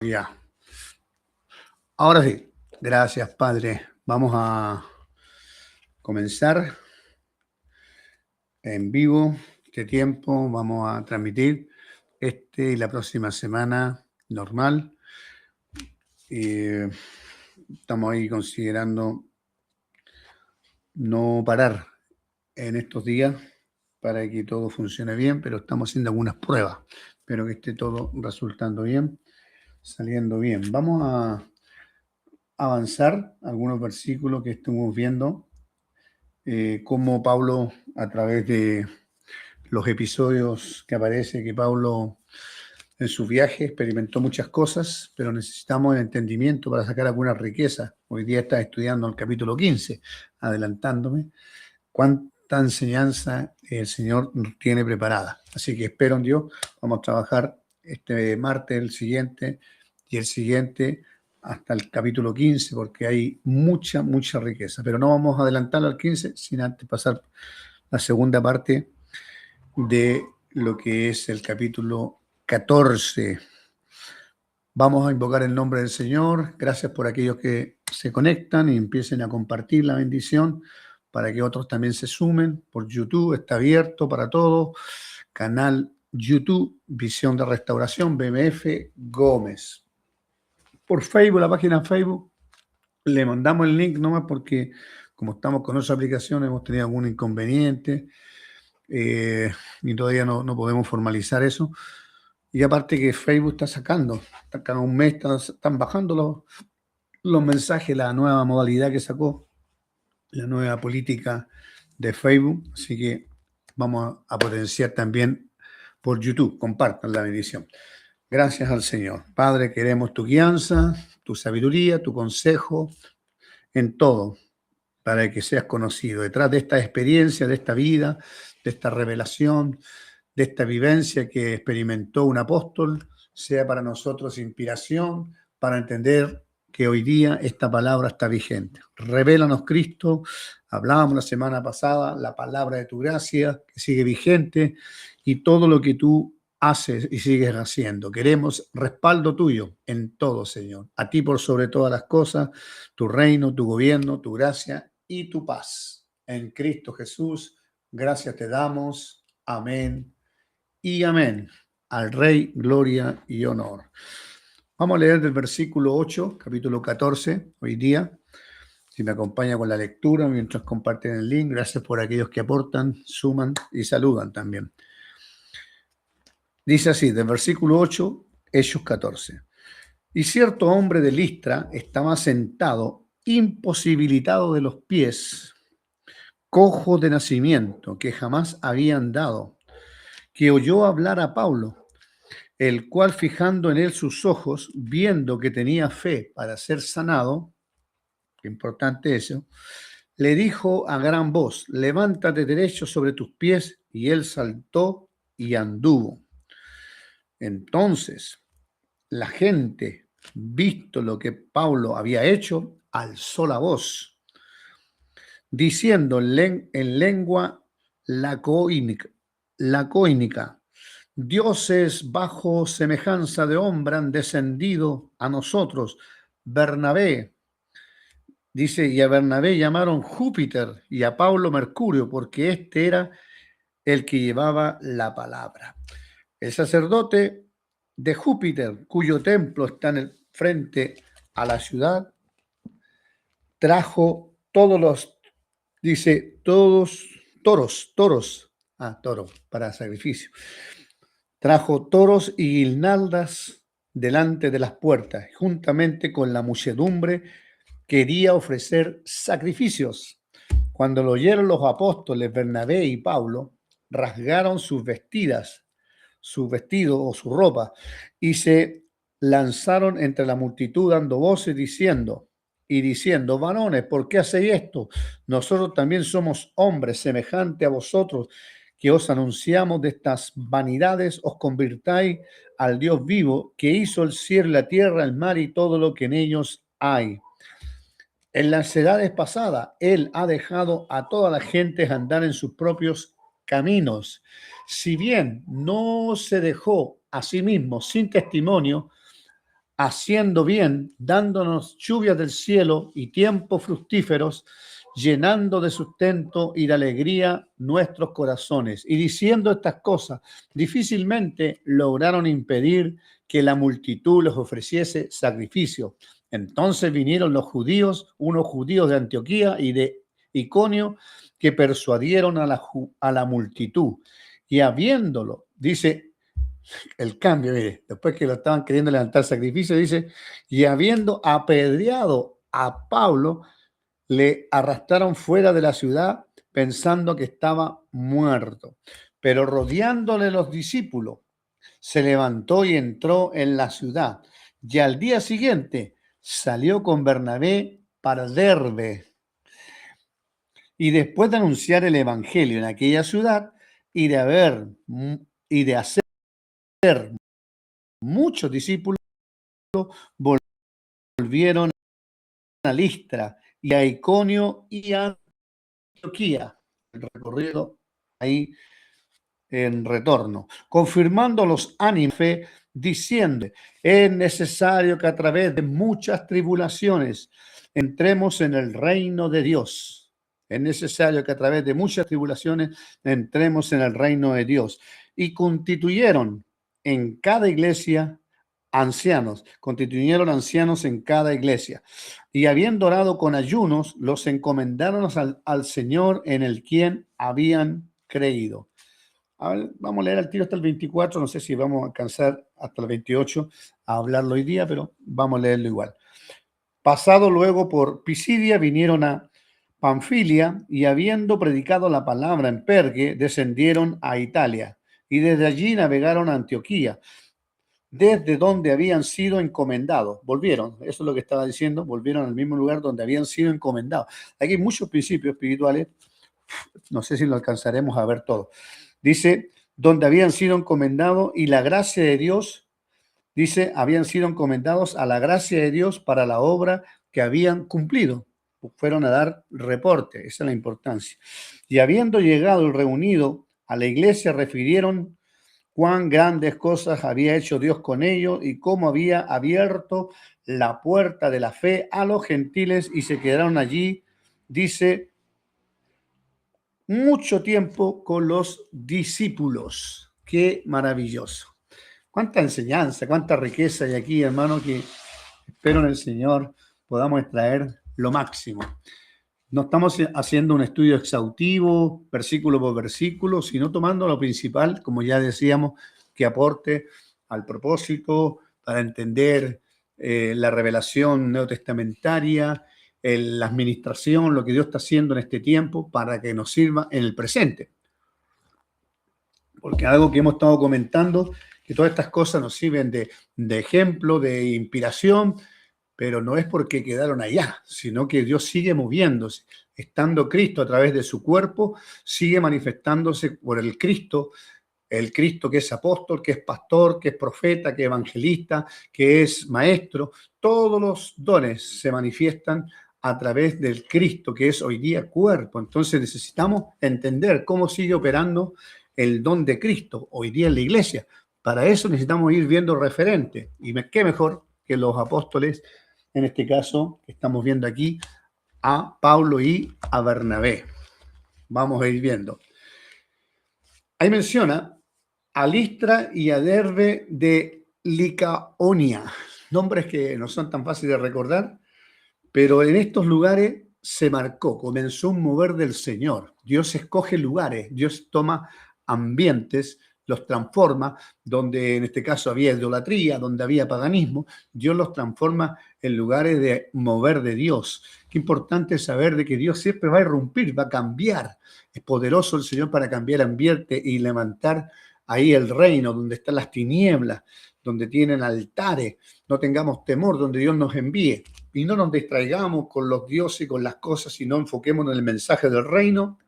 Ya, ahora sí, gracias Padre. Vamos a comenzar en vivo este tiempo, vamos a transmitir y la próxima semana normal. Estamos ahí considerando no parar en estos días para que todo funcione bien, pero estamos haciendo algunas pruebas, pero que esté todo resultando bien, saliendo bien. Vamos a avanzar algunos versículos que estamos viendo, cómo Pablo, a través de los episodios que aparece que Pablo en su viaje experimentó muchas cosas, pero necesitamos el entendimiento para sacar algunas riquezas. Hoy día está estudiando el capítulo 15, adelantándome, cuánta enseñanza el Señor nos tiene preparada. Así que espero en Dios, vamos a trabajar este martes, el siguiente y el siguiente hasta el capítulo 15, porque hay mucha riqueza. Pero no vamos a adelantarlo al 15 sin antes pasar la segunda parte de lo que es el capítulo 14. Vamos a invocar el nombre del Señor. Gracias por aquellos que se conectan y empiecen a compartir la bendición para que otros también se sumen. Por YouTube está abierto para todos. Canal YouTube, Visión de Restauración, BMF Gómez. Por Facebook, la página Facebook, le mandamos el link nomás porque como estamos con otras aplicaciones hemos tenido algún inconveniente. Y todavía no podemos formalizar eso. Y aparte que Facebook está sacando, cada un mes están bajando los mensajes, la nueva modalidad que sacó, la nueva política de Facebook. Así que vamos a potenciar también por YouTube. Compartan la bendición. Gracias al Señor. Padre, queremos tu guianza, tu sabiduría, tu consejo en todo, para que seas conocido. Detrás de esta experiencia, de esta vida, de esta revelación, de esta vivencia que experimentó un apóstol, sea para nosotros inspiración, para entender que hoy día esta palabra está vigente. Revélanos, Cristo. Hablábamos la semana pasada, la palabra de tu gracia, que sigue vigente, y todo lo que tú haces y sigues haciendo. Queremos respaldo tuyo en todo, Señor. A ti por sobre todas las cosas, tu reino, tu gobierno, tu gracia y tu paz. En Cristo Jesús, gracias te damos. Amén y amén. Al Rey, gloria y honor. Vamos a leer del versículo 8, capítulo 14, hoy día. Si me acompaña con la lectura mientras comparten el link, gracias por aquellos que aportan, suman y saludan también. Dice así, del versículo 8, Hechos 14. Y cierto hombre de Listra estaba sentado, imposibilitado de los pies, cojo de nacimiento, que jamás había andado, que oyó hablar a Pablo, el cual fijando en él sus ojos, viendo que tenía fe para ser sanado, qué importante eso, le dijo a gran voz, levántate derecho sobre tus pies, y él saltó y anduvo. Entonces, la gente, visto lo que Pablo había hecho, alzó la voz, diciendo en lengua lacónica, dioses bajo semejanza de hombre han descendido a nosotros. Bernabé, dice, y a Bernabé llamaron Júpiter y a Pablo Mercurio, porque este era el que llevaba la palabra. El sacerdote de Júpiter, cuyo templo está en el frente a la ciudad, trajo toros para sacrificio. Trajo toros y guirnaldas delante de las puertas, juntamente con la muchedumbre quería ofrecer sacrificios. Cuando lo oyeron los apóstoles Bernabé y Pablo, rasgaron sus vestidos o su ropa, y se lanzaron entre la multitud dando voces diciendo, varones, ¿por qué hacéis esto? Nosotros también somos hombres semejantes a vosotros, que os anunciamos de estas vanidades, os convirtáis al Dios vivo, que hizo el cielo, la tierra, el mar y todo lo que en ellos hay. En las edades pasadas, Él ha dejado a toda la gente andar en sus propios caminos. Si bien no se dejó a sí mismo sin testimonio, haciendo bien, dándonos lluvias del cielo y tiempos fructíferos, llenando de sustento y de alegría nuestros corazones. Y diciendo estas cosas, difícilmente lograron impedir que la multitud les ofreciese sacrificio. Entonces vinieron los judíos, unos judíos de Antioquía y de Iconio, que persuadieron a la multitud. Y habiéndolo, dice el cambio, mire, después que lo estaban queriendo levantar sacrificio, dice, y habiendo apedreado a Pablo, le arrastraron fuera de la ciudad pensando que estaba muerto. Pero rodeándole los discípulos, se levantó y entró en la ciudad. Y al día siguiente salió con Bernabé para Derbe. Y después de anunciar el evangelio en aquella ciudad y de hacer muchos discípulos, volvieron a Listra y a Iconio y a Antioquía. El recorrido ahí en retorno, confirmando los ánimos, diciendo, es necesario que a través de muchas tribulaciones entremos en el reino de Dios. Es necesario que a través de muchas tribulaciones entremos en el reino de Dios. Y constituyeron en cada iglesia constituyeron ancianos en cada iglesia. Y habiendo orado con ayunos, los encomendaron al Señor en el quien habían creído. A ver, vamos a leer al tiro hasta el 24, no sé si vamos a alcanzar hasta el 28 a hablarlo hoy día, pero vamos a leerlo igual. Pasado luego por Pisidia, vinieron a Panfilia y habiendo predicado la palabra en Pergue, descendieron a Italia y desde allí navegaron a Antioquía, desde donde habían sido encomendados. Volvieron, eso es lo que estaba diciendo, volvieron al mismo lugar donde habían sido encomendados. Aquí hay muchos principios espirituales, no sé si lo alcanzaremos a ver todo. Dice, donde habían sido encomendados y la gracia de Dios, dice, habían sido encomendados a la gracia de Dios para la obra que habían cumplido. Fueron a dar reporte, esa es la importancia. Y habiendo llegado y reunido a la iglesia, refirieron cuán grandes cosas había hecho Dios con ellos y cómo había abierto la puerta de la fe a los gentiles y se quedaron allí, dice, mucho tiempo con los discípulos. Qué maravilloso. Cuánta enseñanza, cuánta riqueza hay aquí, hermano, que espero en el Señor podamos extraer lo máximo. No estamos haciendo un estudio exhaustivo, versículo por versículo, sino tomando lo principal, como ya decíamos, que aporte al propósito para entender la revelación neotestamentaria, la administración, lo que Dios está haciendo en este tiempo para que nos sirva en el presente. Porque algo que hemos estado comentando, que todas estas cosas nos sirven de ejemplo, de inspiración, pero no es porque quedaron allá, sino que Dios sigue moviéndose. Estando Cristo a través de su cuerpo, sigue manifestándose por el Cristo que es apóstol, que es pastor, que es profeta, que es evangelista, que es maestro. Todos los dones se manifiestan a través del Cristo, que es hoy día cuerpo. Entonces necesitamos entender cómo sigue operando el don de Cristo hoy día en la iglesia. Para eso necesitamos ir viendo referentes. Y qué mejor que los apóstoles, en este caso, que estamos viendo aquí, a Pablo y a Bernabé. Vamos a ir viendo. Ahí menciona a Listra y a Derbe de Licaonia. Nombres que no son tan fáciles de recordar, pero en estos lugares se marcó, comenzó un mover del Señor. Dios escoge lugares, Dios toma ambientes, los transforma, donde en este caso había idolatría, donde había paganismo, Dios los transforma en lugares de mover de Dios. Qué importante es saber de que Dios siempre va a irrumpir, va a cambiar. Es poderoso el Señor para cambiar ambiente y levantar ahí el reino, donde están las tinieblas, donde tienen altares. No tengamos temor, donde Dios nos envíe. Y no nos distraigamos con los dioses y con las cosas, sino enfoquémonos en el mensaje del reino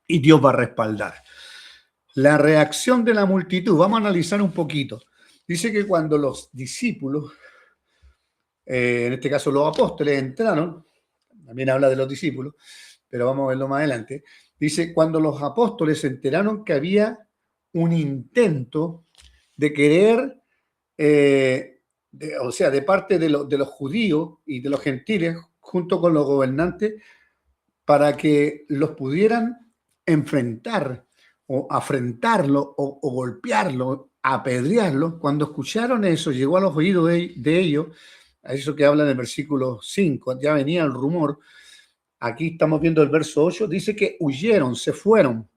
y Dios va a respaldar. La reacción de la multitud, vamos a analizar un poquito. Dice que cuando los discípulos, en este caso los apóstoles, entraron, también habla de los discípulos, pero vamos a verlo más adelante, dice, cuando los apóstoles se enteraron que había un intento de querer o sea, de parte de los judíos y de los gentiles, junto con los gobernantes, para que los pudieran enfrentar o afrentarlo o golpearlo, apedrearlo. Cuando escucharon eso, llegó a los oídos de ellos, a eso que habla en el versículo 5, ya venía el rumor. Aquí estamos viendo el verso 8, dice que huyeron, se fueron,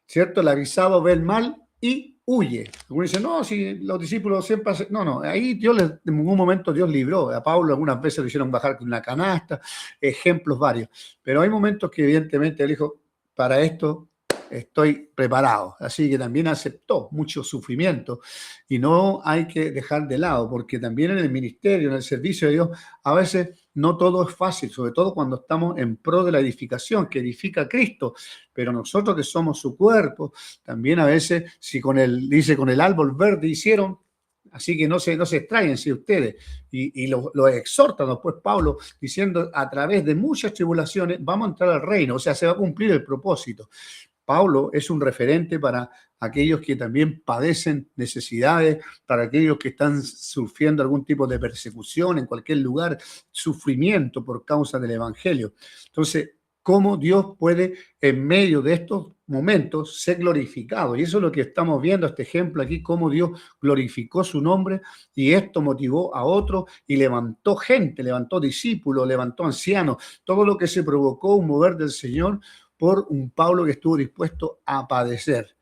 ¿cierto? El avisado ve el mal y huye. Algunos dicen, no, si los discípulos siempre hacen... No, ahí Dios, en ningún momento Dios libró. A Pablo algunas veces lo hicieron bajar con una canasta, ejemplos varios. Pero hay momentos que evidentemente él dijo, para esto estoy preparado. Así que también aceptó mucho sufrimiento y no hay que dejar de lado, porque también en el ministerio, en el servicio de Dios, a veces no todo es fácil, sobre todo cuando estamos en pro de la edificación, que edifica a Cristo, pero nosotros que somos su cuerpo, también a veces, si dice con el árbol verde hicieron, así que no se extrañen si ustedes, y lo exhortan después Pablo, diciendo a través de muchas tribulaciones vamos a entrar al reino, o sea, se va a cumplir el propósito. Pablo es un referente para aquellos que también padecen necesidades, para aquellos que están sufriendo algún tipo de persecución en cualquier lugar, sufrimiento por causa del evangelio. Entonces, ¿cómo Dios puede en medio de estos momentos ser glorificado? Y eso es lo que estamos viendo, este ejemplo aquí, cómo Dios glorificó su nombre y esto motivó a otros y levantó gente, levantó discípulos, levantó ancianos, todo lo que se provocó un mover del Señor por un Pablo que estuvo dispuesto a padecer.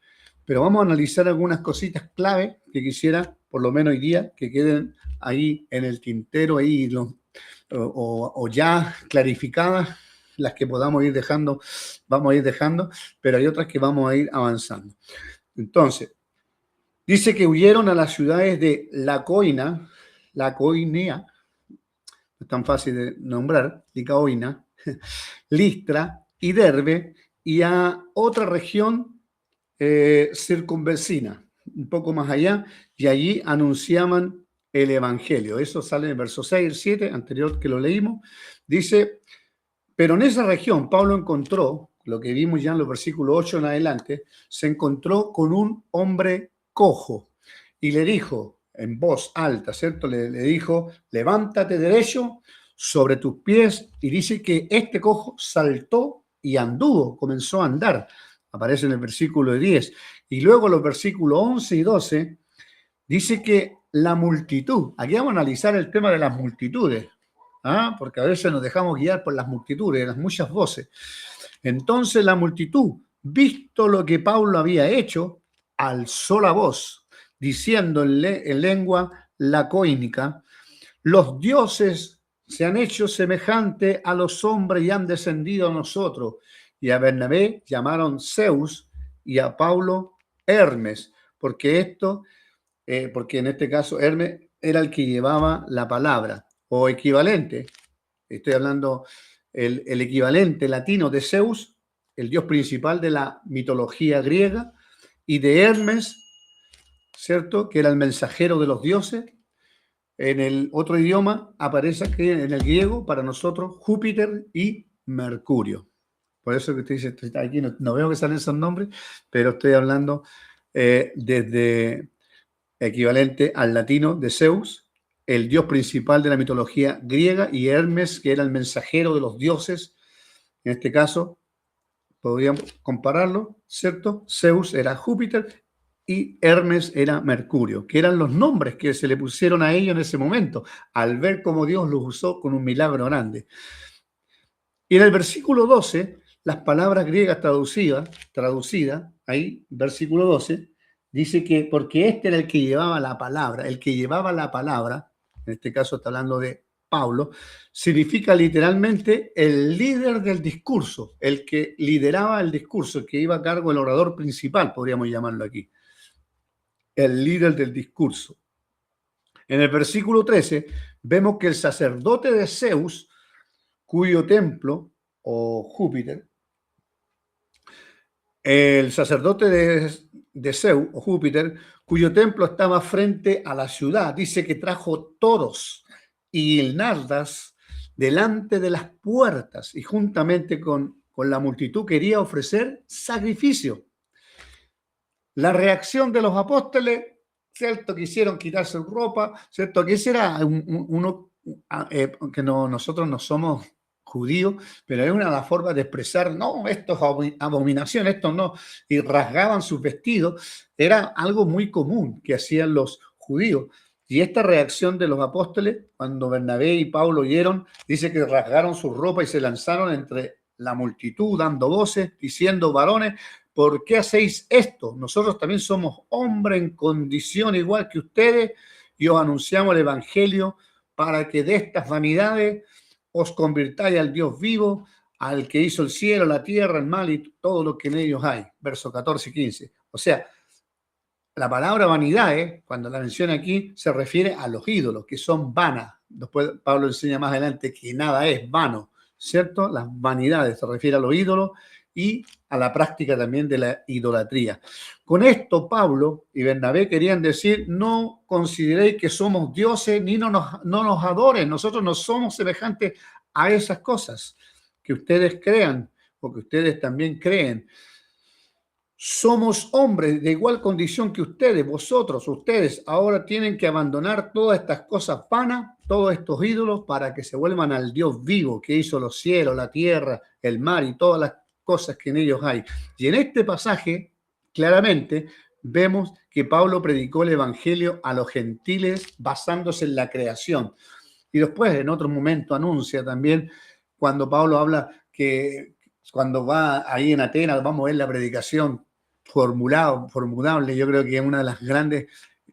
Pero vamos a analizar algunas cositas clave que quisiera, por lo menos hoy día, que queden ahí en el tintero, ahí o ya clarificadas, las que podamos ir dejando, vamos a ir dejando, pero hay otras que vamos a ir avanzando. Entonces, dice que huyeron a las ciudades de Lacoinea, no es tan fácil de nombrar, Licaoina, Listra y Derbe, y a otra región circunvecina, un poco más allá, y allí anunciaban el evangelio. Eso sale en el verso 6 y 7, anterior que lo leímos. Dice, pero en esa región Pablo encontró, lo que vimos ya en los versículos 8 en adelante, se encontró con un hombre cojo y le dijo en voz alta, ¿cierto? Le dijo, levántate derecho sobre tus pies, y dice que este cojo saltó y anduvo, comenzó a andar. Aparece en el versículo 10. Y luego los versículos 11 y 12 dice que la multitud, aquí vamos a analizar el tema de las multitudes, porque a veces nos dejamos guiar por las multitudes, las muchas voces. Entonces la multitud, visto lo que Pablo había hecho, alzó la voz, diciéndole en lengua lacoínica, los dioses se han hecho semejante a los hombres y han descendido a nosotros. Y a Bernabé llamaron Zeus y a Pablo Hermes, porque en este caso Hermes era el que llevaba la palabra, o equivalente, estoy hablando el equivalente latino de Zeus, el dios principal de la mitología griega, y de Hermes, ¿cierto? Que era el mensajero de los dioses. En el otro idioma aparece que en el griego, para nosotros, Júpiter y Mercurio. Por eso que usted dice, aquí no veo que salen esos nombres, pero estoy hablando desde equivalente al latino de Zeus, el dios principal de la mitología griega, y Hermes, que era el mensajero de los dioses. En este caso, podríamos compararlo, ¿cierto? Zeus era Júpiter y Hermes era Mercurio, que eran los nombres que se le pusieron a ellos en ese momento, al ver cómo Dios los usó con un milagro grande. Y en el versículo 12, las palabras griegas traducidas, ahí, versículo 12, dice que porque este era el que llevaba la palabra, en este caso está hablando de Pablo, significa literalmente el líder del discurso, el que lideraba el discurso, el que iba a cargo del orador principal, podríamos llamarlo aquí. El líder del discurso. En el versículo 13 vemos que el sacerdote de Zeus, cuyo templo, o Júpiter, el sacerdote de Zeus, o Júpiter, cuyo templo estaba frente a la ciudad, dice que trajo toros y guirnaldas delante de las puertas y juntamente con la multitud quería ofrecer sacrificio. La reacción de los apóstoles ¿cierto? Quisieron quitarse su ropa, ¿cierto? Que ese era que nosotros no somos judíos, pero es una de las formas de expresar, no, esto es abominación, esto no, y rasgaban sus vestidos, era algo muy común que hacían los judíos. Y esta reacción de los apóstoles, cuando Bernabé y Pablo oyeron, dice que rasgaron su ropa y se lanzaron entre la multitud, dando voces, diciendo, varones, ¿por qué hacéis esto? Nosotros también somos hombres en condición igual que ustedes y os anunciamos el evangelio para que de estas vanidades os convirtáis al Dios vivo, al que hizo el cielo, la tierra, el mar y todo lo que en ellos hay. Versos 14 y 15. O sea, la palabra vanidades, cuando la menciona aquí, se refiere a los ídolos, que son vanas. Después Pablo enseña más adelante que nada es vano, ¿cierto? Las vanidades se refiere a los ídolos y a la práctica también de la idolatría. Con esto, Pablo y Bernabé querían decir, no consideréis que somos dioses ni no nos adoren, nosotros no somos semejantes a esas cosas que ustedes crean o que ustedes también creen. Somos hombres de igual condición que ustedes, ustedes ahora tienen que abandonar todas estas cosas vanas, todos estos ídolos para que se vuelvan al Dios vivo que hizo los cielos, la tierra, el mar y todas las cosas que en ellos hay. Y en este pasaje, claramente, vemos que Pablo predicó el evangelio a los gentiles basándose en la creación. Y después, en otro momento, anuncia también, cuando Pablo habla que cuando va ahí en Atenas, vamos a ver la predicación formulable, yo creo que es una de las grandes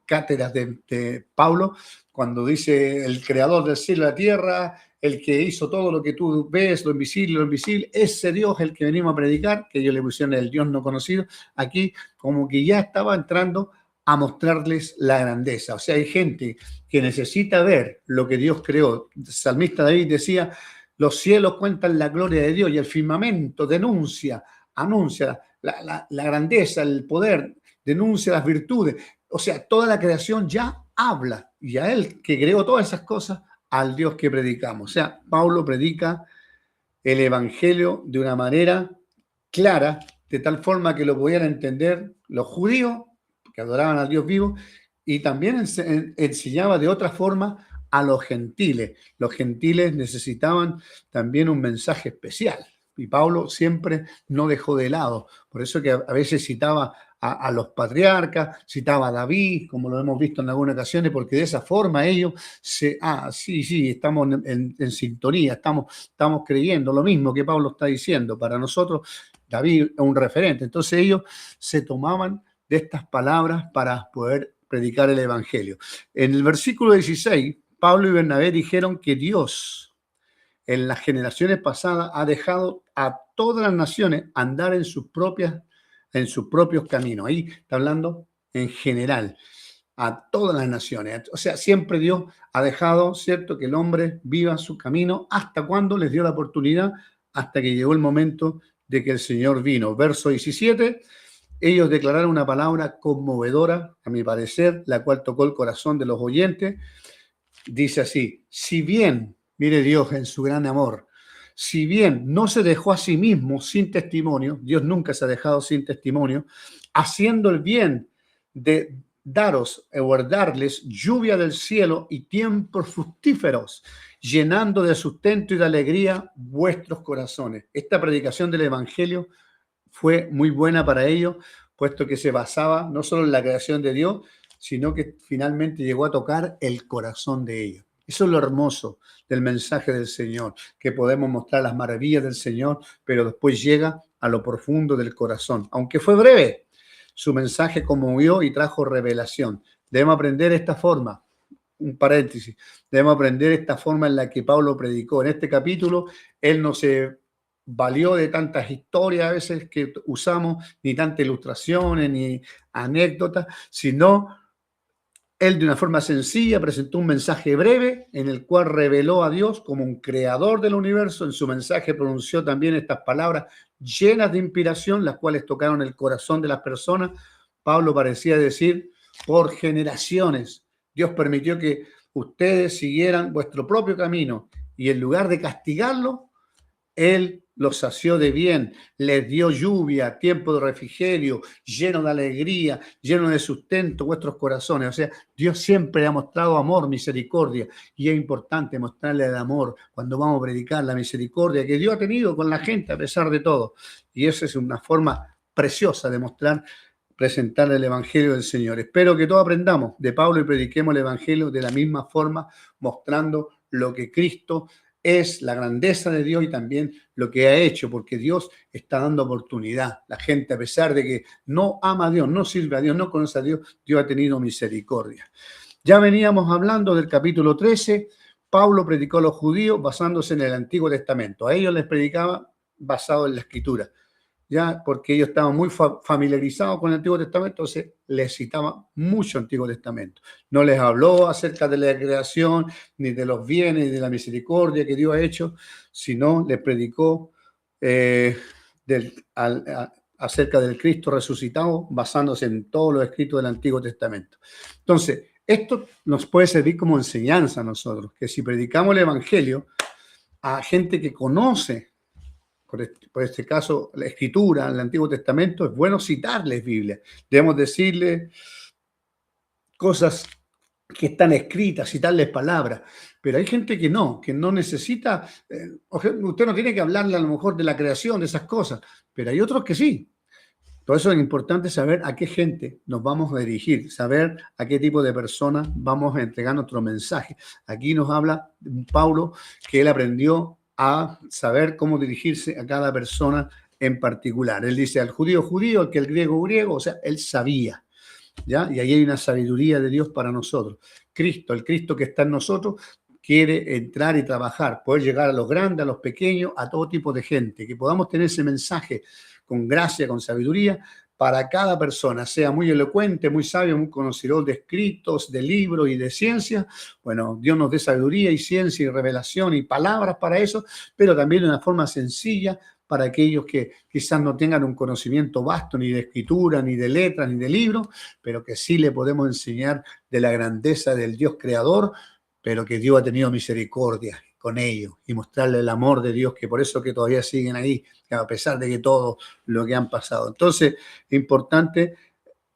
cátedras de Pablo, cuando dice el creador del cielo y la tierra, el que hizo todo lo que tú ves, lo invisible, ese Dios es el que venimos a predicar, que ellos le pusieron el Dios no conocido, aquí como que ya estaba entrando a mostrarles la grandeza. O sea, hay gente que necesita ver lo que Dios creó. El salmista David decía, los cielos cuentan la gloria de Dios y el firmamento anuncia la grandeza, el poder, denuncia las virtudes. O sea, toda la creación ya habla y a Él que creó todas esas cosas, al Dios que predicamos. O sea, Pablo predica el Evangelio de una manera clara, de tal forma que lo podían entender los judíos, que adoraban al Dios vivo, y también enseñaba de otra forma a los gentiles. Los gentiles necesitaban también un mensaje especial. Y Pablo siempre no dejó de lado. Por eso que a veces citaba a los patriarcas, citaba a David, como lo hemos visto en algunas ocasiones, porque de esa forma ellos sí, estamos en sintonía, estamos creyendo lo mismo que Pablo está diciendo. Para nosotros, David es un referente. Entonces ellos se tomaban de estas palabras para poder predicar el Evangelio. En el versículo 16, Pablo y Bernabé dijeron que Dios en las generaciones pasadas ha dejado a todas las naciones andar en sus propios caminos. Ahí está hablando en general, a todas las naciones. O sea, siempre Dios ha dejado, ¿cierto?, que el hombre viva su camino hasta cuando les dio la oportunidad, hasta que llegó el momento de que el Señor vino. Verso 17, ellos declararon una palabra conmovedora, a mi parecer, la cual tocó el corazón de los oyentes. Dice así, si bien, mire Dios en su gran amor, si bien no se dejó a sí mismo sin testimonio, Dios nunca se ha dejado sin testimonio, haciendo el bien de daros o darles lluvia del cielo y tiempos fructíferos, llenando de sustento y de alegría vuestros corazones. Esta predicación del Evangelio fue muy buena para ellos, puesto que se basaba no solo en la creación de Dios, sino que finalmente llegó a tocar el corazón de ellos. Eso es lo hermoso del mensaje del Señor, que podemos mostrar las maravillas del Señor, pero después llega a lo profundo del corazón. Aunque fue breve, su mensaje conmovió y trajo revelación. Debemos aprender esta forma, un paréntesis, debemos aprender esta forma en la que Pablo predicó. En este capítulo, él no se valió de tantas historias a veces que usamos, ni tantas ilustraciones, ni anécdotas, sino él de una forma sencilla presentó un mensaje breve en el cual reveló a Dios como un creador del universo. En su mensaje pronunció también estas palabras llenas de inspiración, las cuales tocaron el corazón de las personas. Pablo parecía decir, por generaciones, Dios permitió que ustedes siguieran vuestro propio camino y en lugar de castigarlo, Él los sació de bien, les dio lluvia, tiempo de refrigerio, lleno de alegría, lleno de sustento vuestros corazones. O sea, Dios siempre ha mostrado amor, misericordia, y es importante mostrarle el amor cuando vamos a predicar la misericordia que Dios ha tenido con la gente a pesar de todo. Y esa es una forma preciosa de mostrar, presentar el Evangelio del Señor. Espero que todos aprendamos de Pablo y prediquemos el Evangelio de la misma forma, mostrando lo que Cristo es, la grandeza de Dios y también lo que ha hecho, porque Dios está dando oportunidad. La gente, a pesar de que no ama a Dios, no sirve a Dios, no conoce a Dios, Dios ha tenido misericordia. Ya veníamos hablando del capítulo 13. Pablo predicó a los judíos basándose en el Antiguo Testamento. A ellos les predicaba basado en la Escritura, ya porque ellos estaban muy familiarizados con el Antiguo Testamento, entonces les citaba mucho Antiguo Testamento. No les habló acerca de la creación, ni de los bienes, ni de la misericordia que Dios ha hecho, sino les predicó acerca del Cristo resucitado, basándose en todos los escritos del Antiguo Testamento. Entonces, esto nos puede servir como enseñanza a nosotros, que si predicamos el Evangelio a gente que conoce, por este caso, la Escritura, el Antiguo Testamento, es bueno citarles Biblia. Debemos decirles cosas que están escritas, citarles palabras. Pero hay gente que no necesita, usted no tiene que hablarle a lo mejor de la creación, de esas cosas, pero hay otros que sí. Por eso es importante saber a qué gente nos vamos a dirigir, saber a qué tipo de personas vamos a entregar nuestro mensaje. Aquí nos habla Pablo que él aprendió a saber cómo dirigirse a cada persona en particular. Él dice al judío, judío, al que el griego, griego, o sea, él sabía, ¿ya? Y ahí hay una sabiduría de Dios para nosotros. Cristo, el Cristo que está en nosotros, quiere entrar y trabajar, poder llegar a los grandes, a los pequeños, a todo tipo de gente, que podamos tener ese mensaje con gracia, con sabiduría, para cada persona, sea muy elocuente, muy sabio, muy conocedor de escritos, de libros y de ciencia. Bueno, Dios nos dé sabiduría y ciencia y revelación y palabras para eso, pero también de una forma sencilla para aquellos que quizás no tengan un conocimiento vasto ni de escritura, ni de letras, ni de libros, pero que sí le podemos enseñar de la grandeza del Dios creador, pero que Dios ha tenido misericordia con ellos y mostrarle el amor de Dios, que por eso que todavía siguen ahí, a pesar de que todo lo que han pasado. Entonces, es importante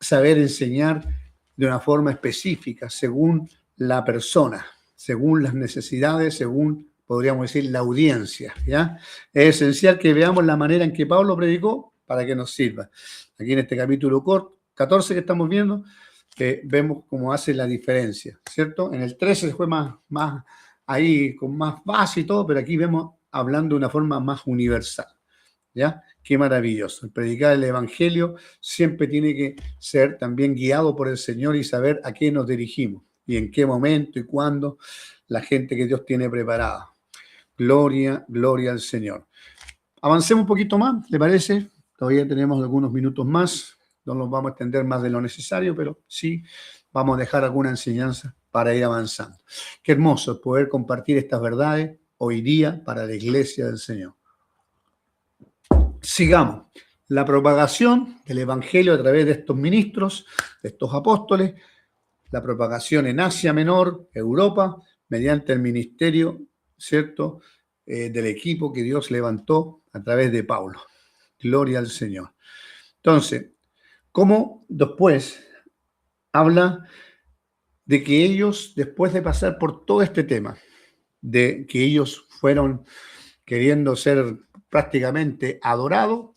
saber enseñar de una forma específica, según la persona, según las necesidades, según, podríamos decir, la audiencia, ¿ya? Es esencial que veamos la manera en que Pablo predicó para que nos sirva. Aquí en este capítulo 14 que estamos viendo, vemos cómo hace la diferencia, ¿cierto? En el 13 fue más ahí con más base y todo, pero aquí vemos hablando de una forma más universal, ¿ya? Qué maravilloso. El predicar el Evangelio siempre tiene que ser también guiado por el Señor y saber a qué nos dirigimos y en qué momento y cuándo la gente que Dios tiene preparada. Gloria, gloria al Señor. Avancemos un poquito más, ¿le parece? Todavía tenemos algunos minutos más. No nos vamos a extender más de lo necesario, pero sí vamos a dejar alguna enseñanza para ir avanzando. Qué hermoso poder compartir estas verdades hoy día para la iglesia del Señor. Sigamos. La propagación del Evangelio a través de estos ministros, de estos apóstoles, la propagación en Asia Menor, Europa, mediante el ministerio, ¿cierto?, del equipo que Dios levantó a través de Pablo. Gloria al Señor. Entonces, ¿cómo después habla de que ellos, después de pasar por todo este tema, de que ellos fueron queriendo ser prácticamente adorados,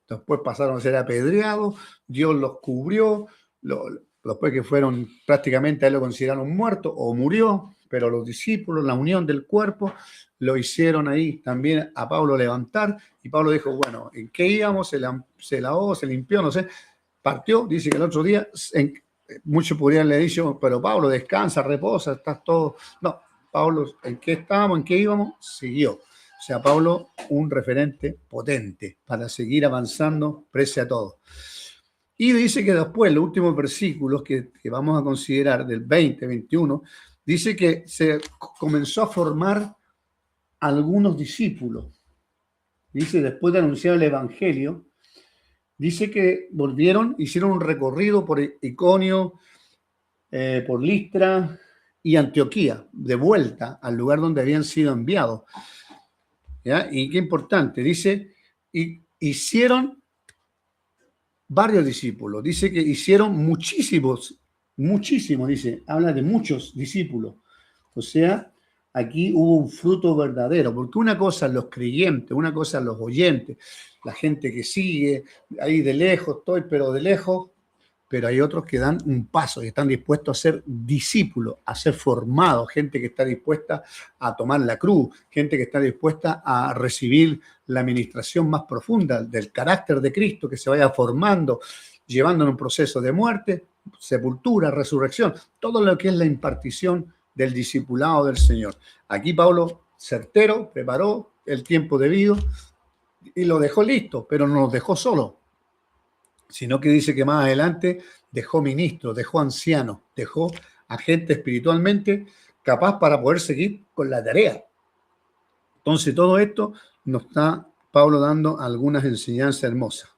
después pasaron a ser apedreados, Dios los cubrió, después que fueron prácticamente, a él lo consideraron muerto o murió, pero los discípulos, la unión del cuerpo, lo hicieron ahí también a Pablo levantar, y Pablo dijo, bueno, ¿en qué íbamos? Se lavó, se limpió, no sé, partió, dice que el otro día, muchos podrían le dicho, pero Pablo, descansa, reposa, estás todo. No, Pablo, ¿en qué estábamos? ¿En qué íbamos? Siguió. O sea, Pablo, un referente potente para seguir avanzando pese a todo. Y dice que después, los últimos versículos que vamos a considerar, del 20, 21, dice que se comenzó a formar algunos discípulos. Dice, después de anunciar el Evangelio, dice que volvieron, hicieron un recorrido por Iconio, por Listra y Antioquía, de vuelta al lugar donde habían sido enviados. ¿Ya? Y qué importante, dice, y hicieron varios discípulos, dice que hicieron muchísimos, dice, habla de muchos discípulos. O sea, aquí hubo un fruto verdadero, porque una cosa los creyentes, una cosa los oyentes, la gente que sigue, ahí de lejos estoy, pero de lejos, pero hay otros que dan un paso y están dispuestos a ser discípulos, a ser formados, gente que está dispuesta a tomar la cruz, gente que está dispuesta a recibir la administración más profunda del carácter de Cristo, que se vaya formando, llevando en un proceso de muerte, sepultura, resurrección, todo lo que es la impartición del discipulado del Señor. Aquí Pablo, certero, preparó el tiempo debido y lo dejó listo, pero no lo dejó solo, sino que dice que más adelante dejó ministros, dejó ancianos, dejó a gente espiritualmente capaz para poder seguir con la tarea. Entonces todo esto nos está Pablo dando algunas enseñanzas hermosas.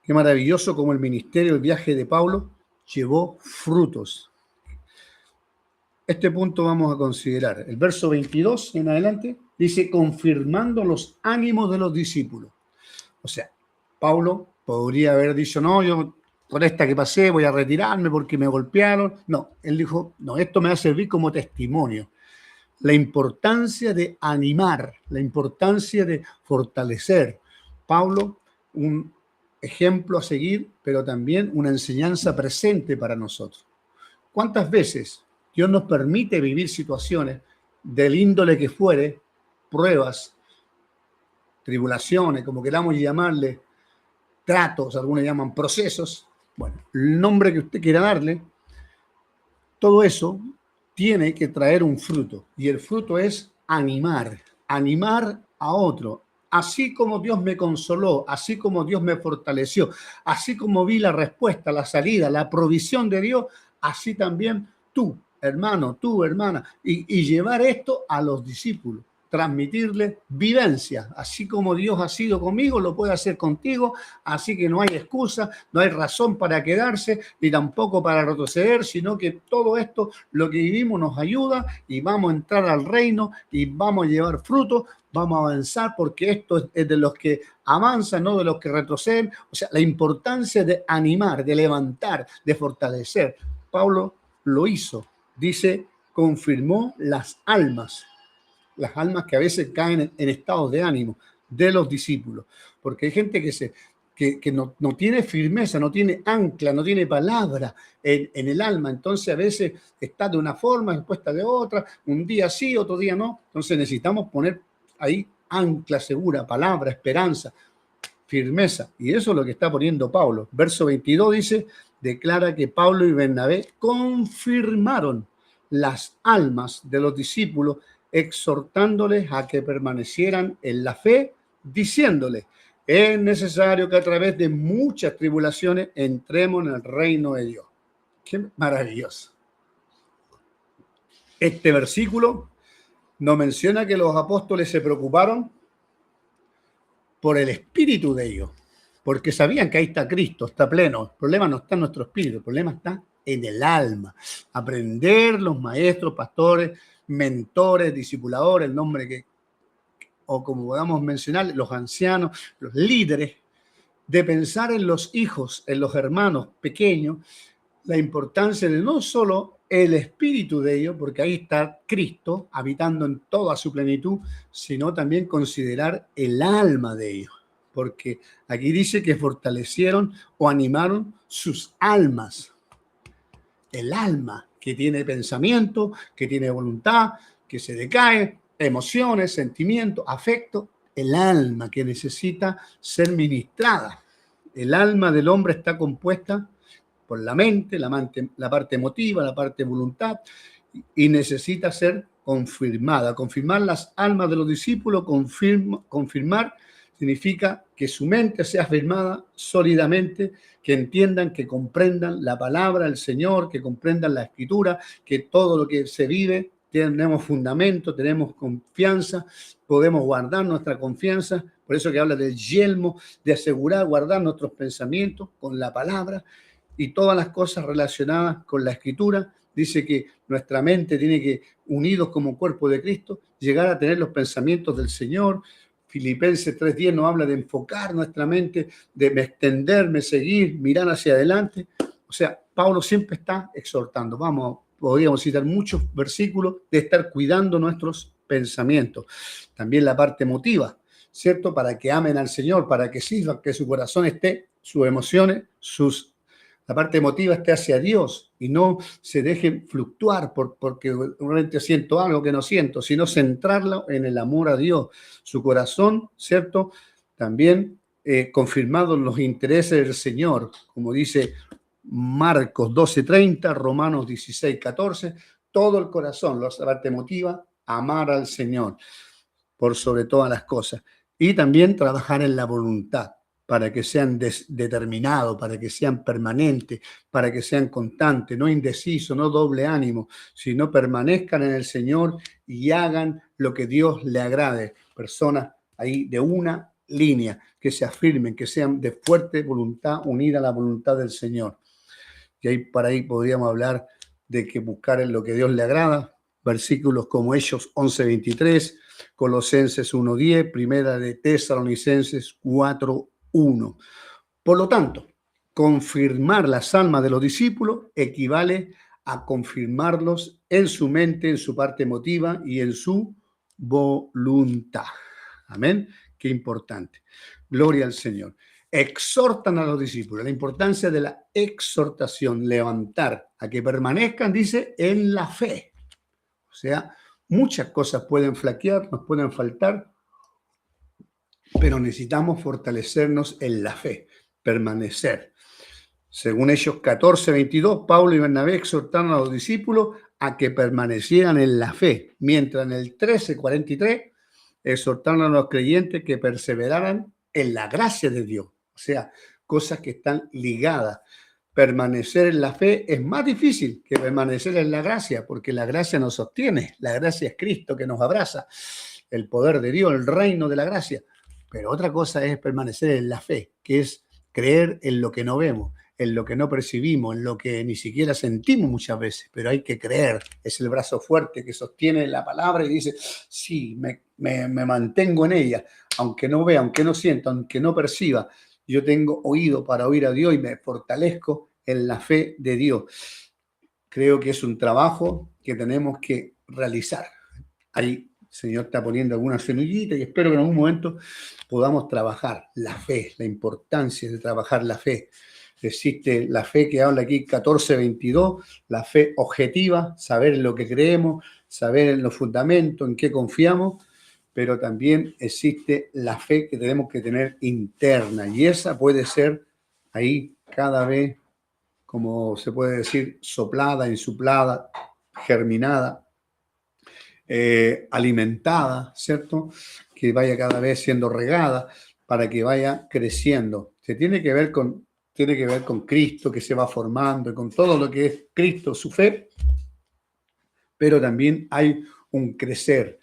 Qué maravilloso como el ministerio, el viaje de Pablo llevó frutos. Este punto vamos a considerar. El verso 22 en adelante dice, confirmando los ánimos de los discípulos. O sea, Pablo podría haber dicho, no, yo por esta que pasé voy a retirarme porque me golpearon. No, él dijo, no, esto me va a servir como testimonio. La importancia de animar, la importancia de fortalecer. Pablo, un ejemplo a seguir, pero también una enseñanza presente para nosotros. ¿Cuántas veces Dios nos permite vivir situaciones del índole que fuere, pruebas, tribulaciones, como queramos llamarle, tratos, algunos llaman procesos, bueno, el nombre que usted quiera darle, todo eso tiene que traer un fruto, y el fruto es animar a otro. Así como Dios me consoló, así como Dios me fortaleció, así como vi la respuesta, la salida, la provisión de Dios, así también tú, hermano, tú, hermana, y llevar esto a los discípulos, transmitirles vivencia, así como Dios ha sido conmigo, lo puede hacer contigo, así que no hay excusa, no hay razón para quedarse, ni tampoco para retroceder, sino que todo esto, lo que vivimos nos ayuda y vamos a entrar al reino y vamos a llevar frutos, vamos a avanzar, porque esto es de los que avanzan, no de los que retroceden. O sea, la importancia de animar, de levantar, de fortalecer. Pablo lo hizo, dice, confirmó las almas que a veces caen en estados de ánimo de los discípulos, porque hay gente que no tiene firmeza, no tiene ancla, no tiene palabra en el alma, entonces a veces está de una forma, después está de otra, un día sí, otro día no, entonces necesitamos poner ahí ancla segura, palabra, esperanza, firmeza, y eso es lo que está poniendo Pablo. Verso 22 dice, declara que Pablo y Bernabé confirmaron las almas de los discípulos, exhortándoles a que permanecieran en la fe, diciéndoles, es necesario que a través de muchas tribulaciones entremos en el reino de Dios. Qué maravilloso. Este versículo nos menciona que los apóstoles se preocuparon por el espíritu de ellos, porque sabían que ahí está Cristo, está pleno. El problema no está en nuestro espíritu, el problema está en el alma. Aprender los maestros, pastores, mentores, discipuladores, el nombre que, o como podamos mencionar, los ancianos, los líderes, de pensar en los hijos, en los hermanos pequeños, la importancia de no solo el espíritu de ellos, porque ahí está Cristo habitando en toda su plenitud, sino también considerar el alma de ellos, porque aquí dice que fortalecieron o animaron sus almas. El alma que tiene pensamiento, que tiene voluntad, que se decae, emociones, sentimientos, afecto, el alma que necesita ser ministrada. El alma del hombre está compuesta por la mente, la parte emotiva, la parte de voluntad, y necesita ser confirmada. Confirmar las almas de los discípulos, confirmar significa que su mente sea afirmada sólidamente, que entiendan, que comprendan la palabra del Señor, que comprendan la Escritura, que todo lo que se vive tenemos fundamento, tenemos confianza, podemos guardar nuestra confianza. Por eso que habla del yelmo, de asegurar, guardar nuestros pensamientos con la palabra y todas las cosas relacionadas con la Escritura, dice que nuestra mente tiene que, unidos como cuerpo de Cristo, llegar a tener los pensamientos del Señor. Filipenses 3:10 nos habla de enfocar nuestra mente, de extenderme, seguir, mirar hacia adelante. O sea, Pablo siempre está exhortando. Podríamos citar muchos versículos de estar cuidando nuestros pensamientos. También la parte emotiva, ¿cierto? Para que amen al Señor, para que sirvan, que su corazón esté, sus emociones, la parte emotiva esté hacia Dios y no se deje fluctuar porque realmente siento algo que no siento, sino centrarlo en el amor a Dios. Su corazón, ¿cierto? También confirmado en los intereses del Señor, como dice Marcos 12:30, Romanos 16:14, todo el corazón, la parte emotiva, amar al Señor por sobre todas las cosas. Y también trabajar en la voluntad para que sean determinados, para que sean permanentes, para que sean constantes, no indecisos, no doble ánimo, sino permanezcan en el Señor y hagan lo que Dios le agrade. Personas ahí de una línea, que se afirmen, que sean de fuerte voluntad, unida a la voluntad del Señor. Y ahí para ahí podríamos hablar de que buscar en lo que Dios le agrada, versículos como Hechos 11:23, Colosenses 1:10, Primera de Tesalonicenses 4:1. Por lo tanto, confirmar las almas de los discípulos equivale a confirmarlos en su mente, en su parte emotiva y en su voluntad. Amén. Qué importante. Gloria al Señor. Exhortan a los discípulos, la importancia de la exhortación, levantar, a que permanezcan, dice, en la fe. O sea, muchas cosas pueden flaquear, nos pueden faltar, pero necesitamos fortalecernos en la fe, permanecer. Según Hechos 14:22, Pablo y Bernabé exhortaron a los discípulos a que permanecieran en la fe, mientras en el 13:43 exhortaron a los creyentes que perseveraran en la gracia de Dios. O sea, cosas que están ligadas. Permanecer en la fe es más difícil que permanecer en la gracia, porque la gracia nos sostiene. La gracia es Cristo que nos abraza, el poder de Dios, el reino de la gracia. Pero otra cosa es permanecer en la fe, que es creer en lo que no vemos, en lo que no percibimos, en lo que ni siquiera sentimos muchas veces, pero hay que creer. Es el brazo fuerte que sostiene la palabra y dice, sí, me mantengo en ella, aunque no vea, aunque no sienta, aunque no perciba. Yo tengo oído para oír a Dios y me fortalezco en la fe de Dios. Creo que es un trabajo que tenemos que realizar. Ahí el Señor está poniendo algunas semillitas y espero que en algún momento podamos trabajar la fe, la importancia de trabajar la fe. Existe la fe que habla aquí 14:22, la fe objetiva, saber en lo que creemos, saber en los fundamentos, en qué confiamos, pero también existe la fe que tenemos que tener interna y esa puede ser ahí cada vez, como se puede decir, soplada, insuplada, germinada, alimentada, ¿cierto? Que vaya cada vez siendo regada para que vaya creciendo. Tiene que ver con Cristo que se va formando y con todo lo que es Cristo, su fe, pero también hay un crecer,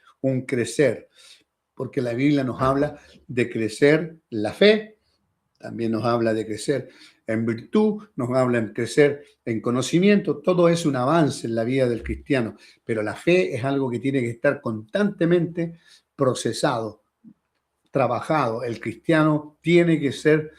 porque la Biblia nos habla de crecer la fe, también nos habla de crecer en virtud, nos habla de crecer en conocimiento, todo es un avance en la vida del cristiano, pero la fe es algo que tiene que estar constantemente procesado, trabajado. El cristiano tiene que ser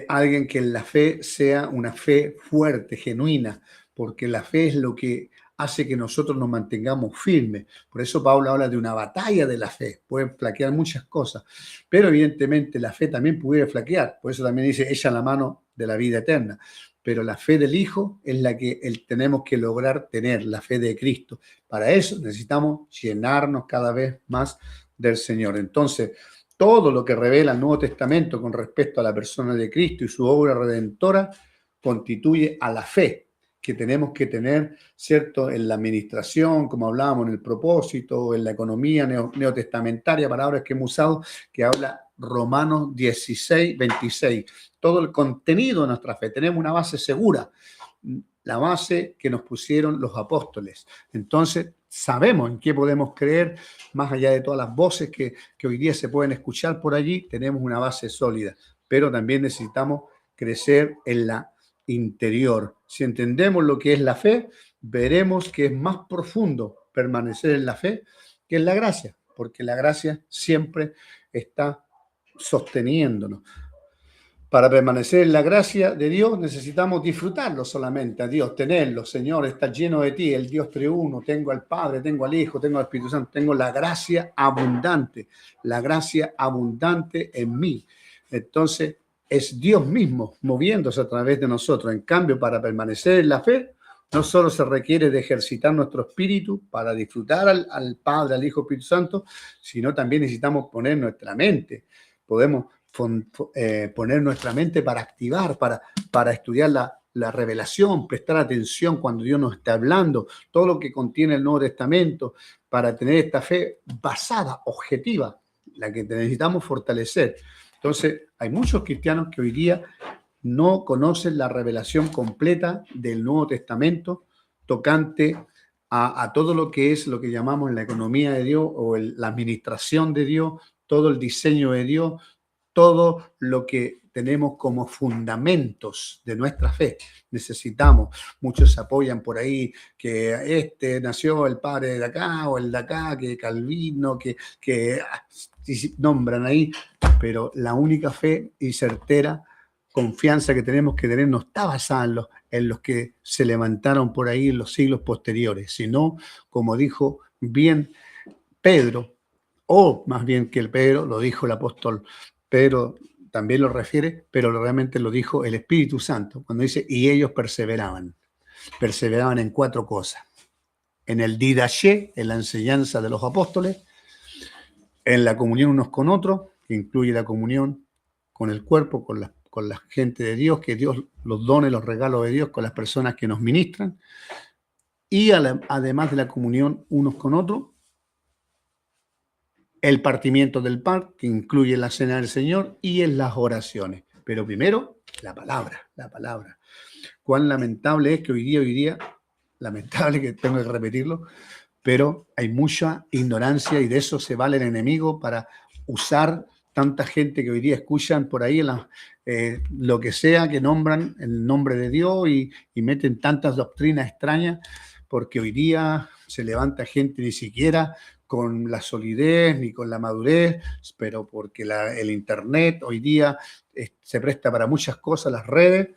alguien que en la fe sea una fe fuerte, genuina, porque la fe es lo que hace que nosotros nos mantengamos firmes. Por eso Pablo habla de una batalla de la fe. Pueden flaquear muchas cosas, pero evidentemente la fe también pudiera flaquear. Por eso también dice, echa la mano de la vida eterna. Pero la fe del Hijo es la que tenemos que lograr tener, la fe de Cristo. Para eso necesitamos llenarnos cada vez más del Señor. Entonces, todo lo que revela el Nuevo Testamento con respecto a la persona de Cristo y su obra redentora constituye a la fe que tenemos que tener, ¿cierto? En la administración, como hablábamos, en el propósito, en la economía neotestamentaria, palabras que hemos usado, que habla Romanos 16:26. Todo el contenido de nuestra fe. Tenemos una base segura, la base que nos pusieron los apóstoles. Entonces, sabemos en qué podemos creer, más allá de todas las voces que hoy día se pueden escuchar por allí, tenemos una base sólida, pero también necesitamos crecer en la interior. Si entendemos lo que es la fe, veremos que es más profundo permanecer en la fe que en la gracia, porque la gracia siempre está sosteniéndonos. Para permanecer en la gracia de Dios necesitamos disfrutarlo solamente a Dios, tenerlo. Señor, está lleno de ti, el Dios triuno. Tengo al Padre, tengo al Hijo, tengo al Espíritu Santo, tengo la gracia abundante en mí. Entonces, es Dios mismo moviéndose a través de nosotros. En cambio, para permanecer en la fe, no solo se requiere de ejercitar nuestro espíritu para disfrutar al Padre, al Hijo, al Espíritu Santo, sino también necesitamos poner nuestra mente. Podemos poner nuestra mente para activar, para estudiar la revelación, prestar atención cuando Dios nos está hablando, todo lo que contiene el Nuevo Testamento, para tener esta fe basada, objetiva, la que necesitamos fortalecer. Entonces, hay muchos cristianos que hoy día no conocen la revelación completa del Nuevo Testamento tocante a todo lo que es lo que llamamos la economía de Dios o la administración de Dios, todo el diseño de Dios, todo lo que tenemos como fundamentos de nuestra fe. Necesitamos, muchos se apoyan por ahí, que nació el padre de acá o el de acá, que Calvino, que nombran ahí, pero la única fe y certera confianza que tenemos que tener no está basada en los que se levantaron por ahí en los siglos posteriores, sino, como dijo bien Pedro, o más bien que el Pedro, lo dijo el apóstol Pedro, también lo refiere, pero realmente lo dijo el Espíritu Santo, cuando dice, y ellos perseveraban en 4 cosas: en el didaché, en la enseñanza de los apóstoles, en la comunión unos con otros, que incluye la comunión con el cuerpo, con la gente de Dios, que Dios los dones, los regalos de Dios con las personas que nos ministran, y además de la comunión unos con otros, el partimiento del pan, que incluye la cena del Señor, y en las oraciones. Pero primero, la palabra. Cuán lamentable es que hoy día, lamentable que tengo que repetirlo, pero hay mucha ignorancia y de eso se vale el enemigo para usar tanta gente que hoy día escuchan por ahí lo que sea que nombran el nombre de Dios y meten tantas doctrinas extrañas, porque hoy día se levanta gente ni siquiera con la solidez ni con la madurez, pero porque el internet hoy día se presta para muchas cosas, las redes,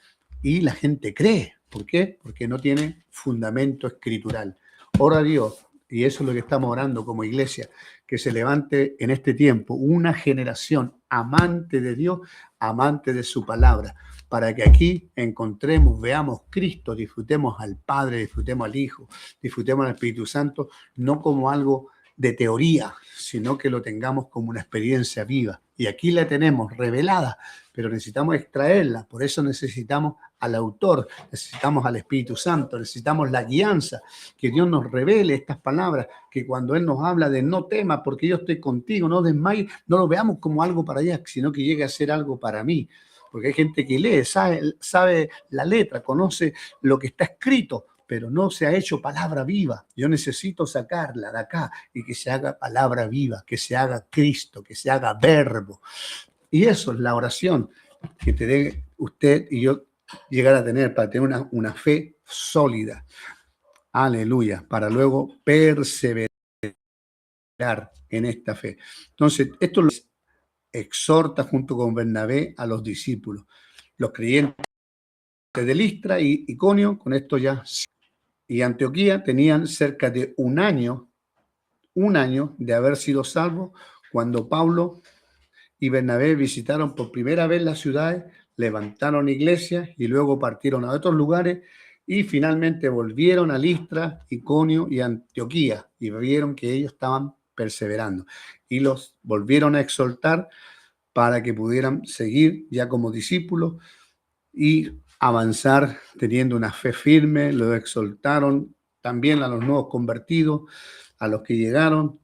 y la gente cree. ¿Por qué? Porque no tiene fundamento escritural. Ora a Dios, y eso es lo que estamos orando como iglesia, que se levante en este tiempo una generación amante de Dios, amante de su palabra, para que aquí encontremos, veamos Cristo, disfrutemos al Padre, disfrutemos al Hijo, disfrutemos al Espíritu Santo, no como algo de teoría, sino que lo tengamos como una experiencia viva. Y aquí la tenemos revelada, pero necesitamos extraerla. Por eso necesitamos al autor, necesitamos al Espíritu Santo, necesitamos la guianza, que Dios nos revele estas palabras, que cuando Él nos habla de no temas porque yo estoy contigo, no desmayes, no lo veamos como algo para allá, sino que llegue a ser algo para mí. Porque hay gente que lee, sabe la letra, conoce lo que está escrito, pero no se ha hecho palabra viva. Yo necesito sacarla de acá y que se haga palabra viva, que se haga Cristo, que se haga verbo. Y eso es la oración que te dé usted y yo llegar a tener para tener una fe sólida. Aleluya, para luego perseverar en esta fe. Entonces, esto lo exhorta junto con Bernabé a los discípulos. Los creyentes de Listra y Iconio, con esto ya, y Antioquía tenían cerca de un año de haber sido salvos cuando Pablo y Bernabé visitaron por primera vez las ciudades, levantaron iglesias y luego partieron a otros lugares y finalmente volvieron a Listra, Iconio y Antioquía y vieron que ellos estaban perseverando y los volvieron a exhortar para que pudieran seguir ya como discípulos y avanzar teniendo una fe firme. Lo exhortaron también a los nuevos convertidos, a los que llegaron,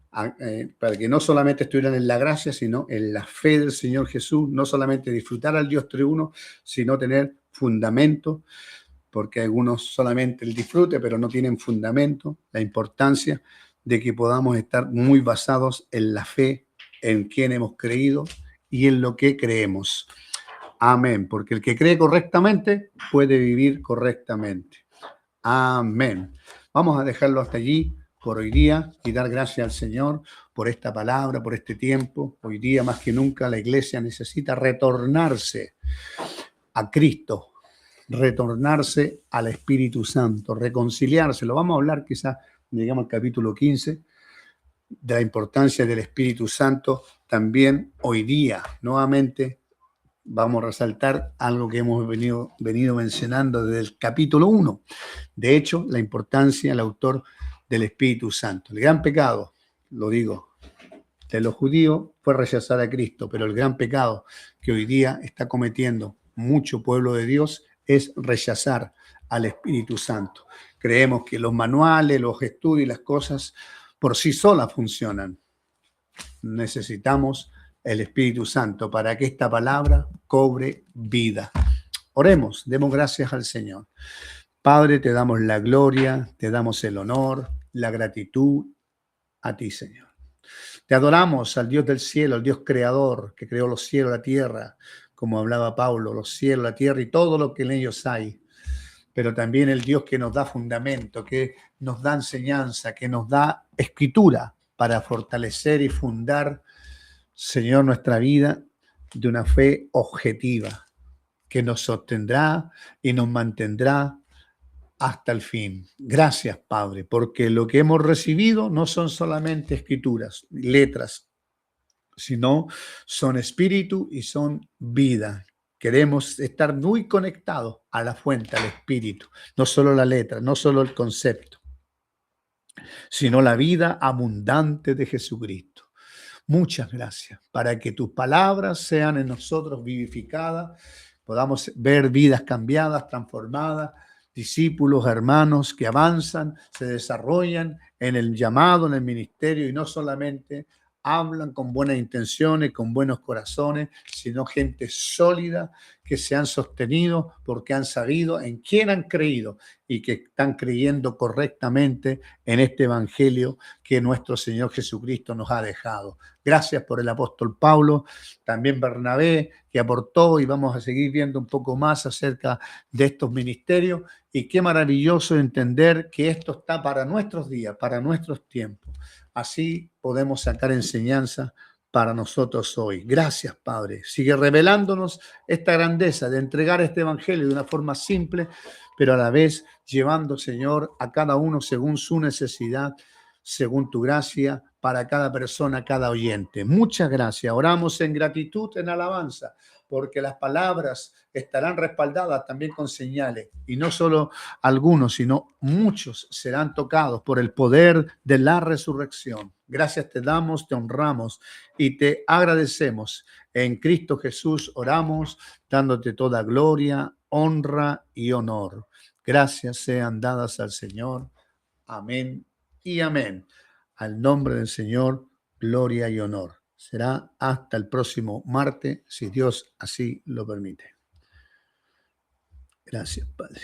para que no solamente estuvieran en la gracia, sino en la fe del Señor Jesús, no solamente disfrutar al Dios triuno, sino tener fundamento, porque algunos solamente el disfrute, pero no tienen fundamento. La importancia de que podamos estar muy basados en la fe, en quien hemos creído y en lo que creemos. Amén, porque el que cree correctamente puede vivir correctamente. Amén. Vamos a dejarlo hasta allí por hoy día y dar gracias al Señor por esta palabra, por este tiempo. Hoy día más que nunca la iglesia necesita retornarse a Cristo, retornarse al Espíritu Santo, reconciliarse. Lo vamos a hablar quizás, llegamos al capítulo 15, de la importancia del Espíritu Santo también hoy día. Nuevamente vamos a resaltar algo que hemos venido mencionando desde el capítulo 1. De hecho, la importancia, el autor del Espíritu Santo. El gran pecado, lo digo, de los judíos fue rechazar a Cristo, pero el gran pecado que hoy día está cometiendo mucho pueblo de Dios es rechazar al Espíritu Santo. Creemos que los manuales, los estudios y las cosas por sí solas funcionan. Necesitamos el Espíritu Santo para que esta palabra cobre vida. Oremos, demos gracias al Señor. Padre, te damos la gloria, te damos el honor, la gratitud a ti, Señor. Te adoramos al Dios del cielo, al Dios creador, que creó los cielos, la tierra, como hablaba Pablo, los cielos, la tierra y todo lo que en ellos hay. Pero también el Dios que nos da fundamento, que nos da enseñanza, que nos da escritura para fortalecer y fundar, Señor, nuestra vida de una fe objetiva, que nos sostendrá y nos mantendrá hasta el fin. Gracias, Padre, porque lo que hemos recibido no son solamente escrituras, letras, sino son espíritu y son vida. Queremos estar muy conectados a la fuente, al espíritu, no solo la letra, no solo el concepto, sino la vida abundante de Jesucristo. Muchas gracias para que tus palabras sean en nosotros vivificadas, podamos ver vidas cambiadas, transformadas, discípulos, hermanos que avanzan, se desarrollan en el llamado, en el ministerio y no solamente hablan con buenas intenciones, con buenos corazones, sino gente sólida que se han sostenido porque han sabido en quién han creído y que están creyendo correctamente en este evangelio que nuestro Señor Jesucristo nos ha dejado. Gracias por el apóstol Pablo, también Bernabé, que aportó y vamos a seguir viendo un poco más acerca de estos ministerios. Y qué maravilloso entender que esto está para nuestros días, para nuestros tiempos. Así podemos sacar enseñanza para nosotros hoy. Gracias, Padre. Sigue revelándonos esta grandeza de entregar este evangelio de una forma simple, pero a la vez llevando, Señor, a cada uno según su necesidad, según tu gracia, para cada persona, cada oyente. Muchas gracias. Oramos en gratitud, en alabanza, porque las palabras estarán respaldadas también con señales, y no solo algunos, sino muchos serán tocados por el poder de la resurrección. Gracias te damos, te honramos y te agradecemos. En Cristo Jesús oramos, dándote toda gloria, honra y honor. Gracias sean dadas al Señor. Amén y amén. Al nombre del Señor, gloria y honor. Será hasta el próximo martes, si Dios así lo permite. Gracias, Padre.